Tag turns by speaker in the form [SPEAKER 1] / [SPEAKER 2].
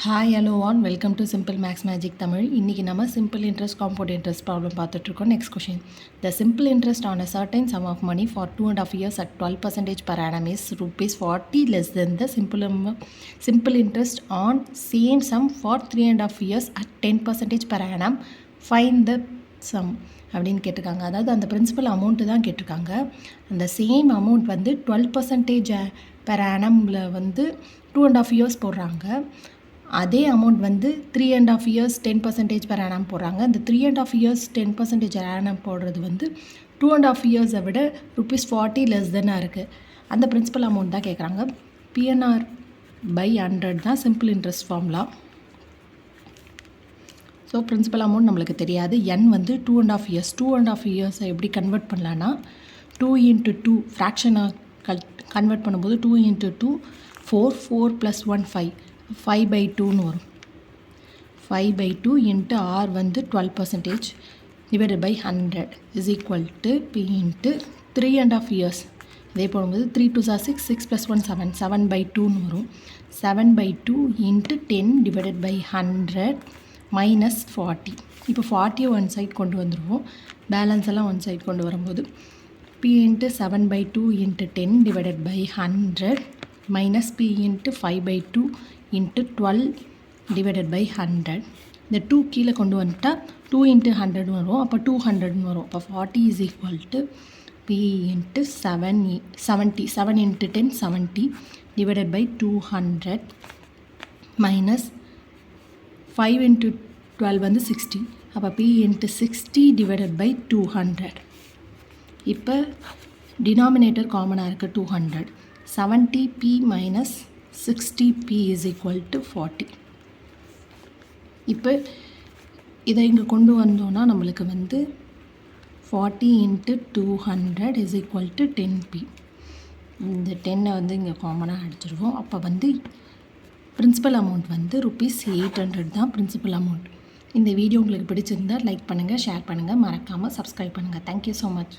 [SPEAKER 1] Hi, hello all. Welcome to Simple Max Magic Tamil. இன்னைக்கு நம்ம simple interest compound interest problem பார்த்துட்டு இருக்கோம். Next question. The simple interest on a certain sum of money for 2.5 years at 12% per annum is rupees 40 less than the simple interest on same sum for 3.5 years at 10% per annum. Find the sum அப்படின்னு கேட்டிருக்காங்க. அதாவது அந்த principal amount தான் கேட்டிருக்காங்க. அந்த same amount வந்து 12% per annumல வந்து 2.5 years போடுறாங்க. அதே அமௌண்ட் வந்து 3.5 years 10% per annum போடுறாங்க. இந்த 3.5 years 10% per annum போடுறது வந்து 2.5 years விட rupees 40 less than இருக்குது. அந்த பிரின்சிபல் அமௌண்ட் தான் கேட்குறாங்க. PNR by 100 தான் simple interest formula. So principal amount நம்மளுக்கு தெரியாது. n வந்து 2.5 years. 2.5 years எப்படி கன்வெர்ட் பண்ணலான்னா 2 into 2 ஃப்ராக்ஷனாக கன்வெர்ட் பண்ணும்போது 2 into 2 4 4 plus 1 5 5/2ன்னு வரும். 5/2 into R வந்து 12% divided by 100 is equal to P into 3.5 years. இதே போடும்போது 3 2s are 6 6 plus 1 7 7/2ன்னு வரும். 7/2 into 10 divided by 100 minus 40. இப்போ 40 ஒன் சைட் கொண்டு வந்துடுவோம். பேலன்ஸ் எல்லாம் ஒன் சைட் கொண்டு வரும்போது P into 7/2 into 10 divided by 100 minus P into 5/2 into 12 divided by 100. இந்த 2 கீழே கொண்டு வந்துட்டால் 2 into 100 வரும். அப்போ 200 வரும். அப்போ 40 is equal to P into 70 7 into 10 70 divided by 200 minus 5 into 12 வந்து 60. அப்போ P into 60 divided by 200. இப்போ டினாமினேட்டர் காமனாக இருக்குது 200. 70P minus 60P is equal to 40. இப்போ இதை இங்கே கொண்டு வந்தோன்னா நம்மளுக்கு வந்து 40 into 200 is equal to 10P. இந்த 10 வந்து இங்கே காமனாக அடிச்சிருவோம். அப்போ வந்து பிரின்சிபல் அமௌண்ட் வந்து ₹800 தான் பிரின்சிபல் அமௌண்ட். இந்த வீடியோ உங்களுக்கு பிடிச்சிருந்தால் லைக் பண்ணுங்கள், ஷேர் பண்ணுங்கள், மறக்காமல் சப்ஸ்கிரைப் பண்ணுங்கள். Thank you so much.